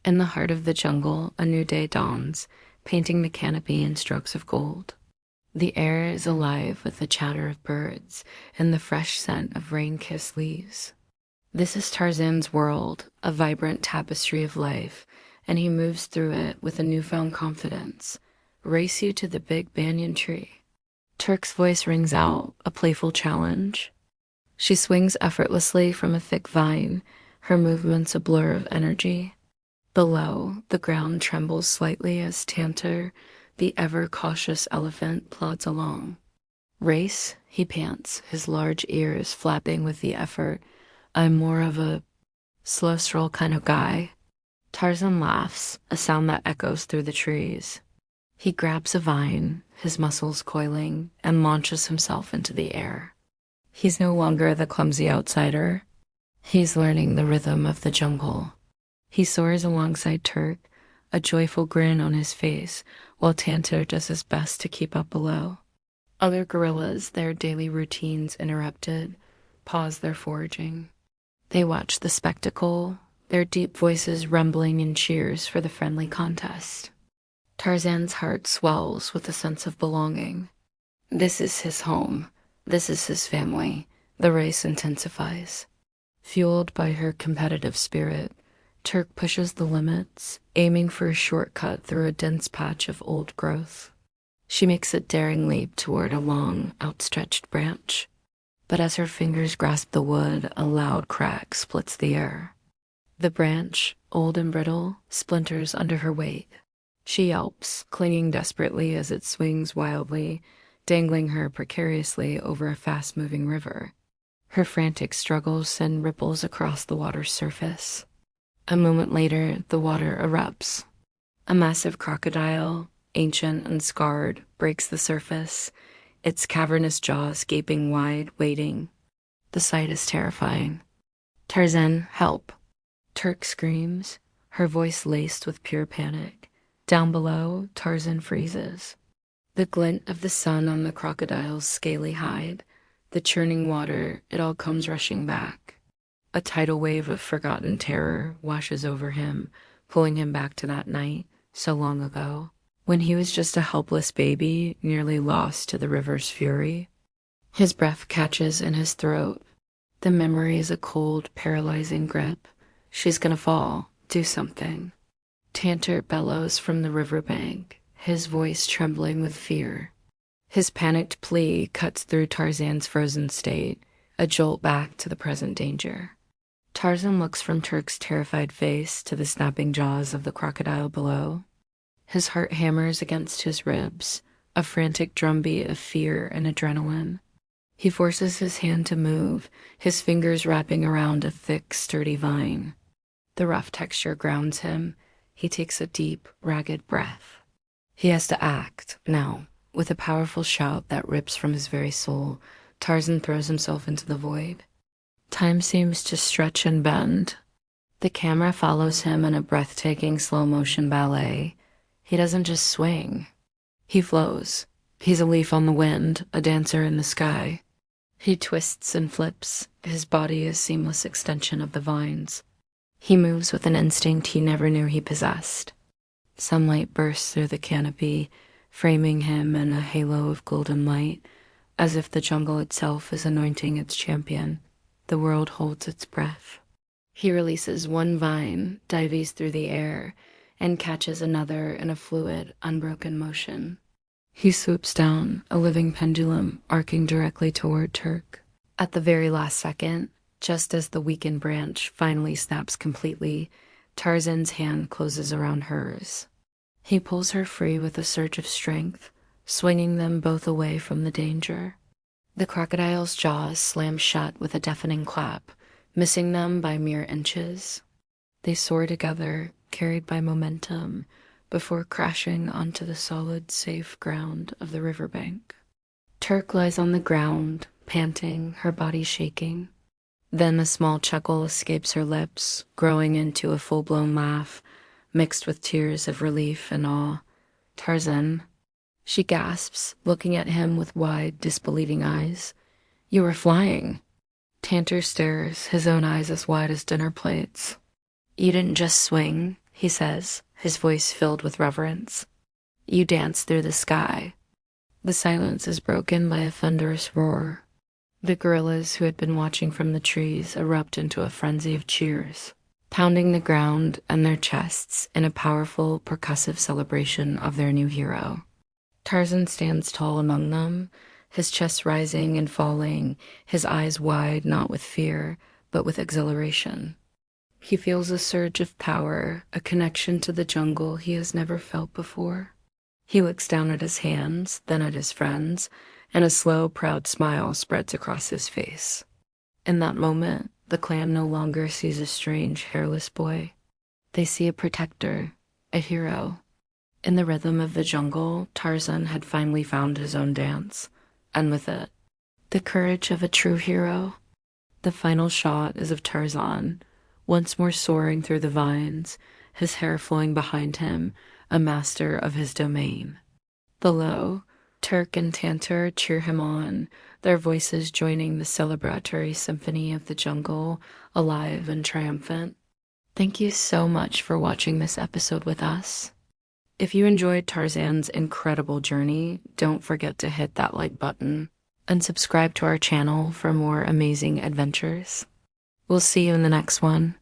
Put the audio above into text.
In the heart of the jungle, a new day dawns, painting the canopy in strokes of gold. The air is alive with the chatter of birds and the fresh scent of rain-kissed leaves. This is Tarzan's world, a vibrant tapestry of life, and he moves through it with a newfound confidence. Race you to the big banyan tree. Terk's voice rings out, a playful challenge. She swings effortlessly from a thick vine, her movements a blur of energy. Below, the ground trembles slightly as Tantor, the ever-cautious elephant, plods along. Race, he pants, his large ears flapping with the effort. I'm more of a slow stroll kind of guy. Tarzan laughs, a sound that echoes through the trees. He grabs a vine, his muscles coiling, and launches himself into the air. He's no longer the clumsy outsider. He's learning the rhythm of the jungle. He soars alongside Terk, a joyful grin on his face, while Tantor does his best to keep up below. Other gorillas, their daily routines interrupted, pause their foraging. They watch the spectacle, their deep voices rumbling in cheers for the friendly contest. Tarzan's heart swells with a sense of belonging. This is his home. This is his family. The race intensifies. Fueled by her competitive spirit, Terk pushes the limits, aiming for a shortcut through a dense patch of old growth. She makes a daring leap toward a long, outstretched branch. But as her fingers grasp the wood, a loud crack splits the air. The branch, old and brittle, splinters under her weight. She yelps, clinging desperately as it swings wildly, dangling her precariously over a fast-moving river. Her frantic struggles send ripples across the water's surface. A moment later, the water erupts. A massive crocodile, ancient and scarred, breaks the surface, its cavernous jaws gaping wide, waiting. The sight is terrifying. Tarzan, help! Terk screams, her voice laced with pure panic. Down below, Tarzan freezes. The glint of the sun on the crocodile's scaly hide, the churning water, it all comes rushing back. A tidal wave of forgotten terror washes over him, pulling him back to that night, so long ago, when he was just a helpless baby, nearly lost to the river's fury. His breath catches in his throat. The memory is a cold, paralyzing grip. She's gonna fall. Do something. Tantor bellows from the riverbank, his voice trembling with fear. His panicked plea cuts through Tarzan's frozen state, a jolt back to the present danger. Tarzan looks from Terk's terrified face to the snapping jaws of the crocodile below. His heart hammers against his ribs, a frantic drumbeat of fear and adrenaline. He forces his hand to move, his fingers wrapping around a thick, sturdy vine. The rough texture grounds him. He takes a deep, ragged breath. He has to act, now. With a powerful shout that rips from his very soul, Tarzan throws himself into the void. Time seems to stretch and bend. The camera follows him in a breathtaking slow-motion ballet. He doesn't just swing. He flows. He's a leaf on the wind, a dancer in the sky. He twists and flips, his body a seamless extension of the vines. He moves with an instinct he never knew he possessed. Sunlight bursts through the canopy, framing him in a halo of golden light, as if the jungle itself is anointing its champion. The world holds its breath. He releases one vine, dives through the air, and catches another in a fluid, unbroken motion. He swoops down, a living pendulum, arcing directly toward Terk. At the very last second, just as the weakened branch finally snaps completely, Tarzan's hand closes around hers. He pulls her free with a surge of strength, swinging them both away from the danger. The crocodile's jaws slam shut with a deafening clap, missing them by mere inches. They soar together, carried by momentum, before crashing onto the solid, safe ground of the riverbank. Terk lies on the ground, panting, her body shaking. Then a small chuckle escapes her lips, growing into a full-blown laugh, mixed with tears of relief and awe. Tarzan, she gasps, looking at him with wide, disbelieving eyes. You were flying. Tantor stares, his own eyes as wide as dinner plates. You didn't just swing, he says, his voice filled with reverence. You dance through the sky. The silence is broken by a thunderous roar. The gorillas who had been watching from the trees erupt into a frenzy of cheers, pounding the ground and their chests in a powerful, percussive celebration of their new hero. Tarzan stands tall among them, his chest rising and falling, his eyes wide not with fear, but with exhilaration. He feels a surge of power, a connection to the jungle he has never felt before. He looks down at his hands, then at his friends, and a slow, proud smile spreads across his face. In that moment, the clan no longer sees a strange, hairless boy. They see a protector, a hero. In the rhythm of the jungle, Tarzan had finally found his own dance, and with it, the courage of a true hero. The final shot is of Tarzan, once more soaring through the vines, his hair flowing behind him, a master of his domain. Below, Terk and Tantor cheer him on, their voices joining the celebratory symphony of the jungle, alive and triumphant. Thank you so much for watching this episode with us. If you enjoyed Tarzan's incredible journey, don't forget to hit that like button and subscribe to our channel for more amazing adventures. We'll see you in the next one.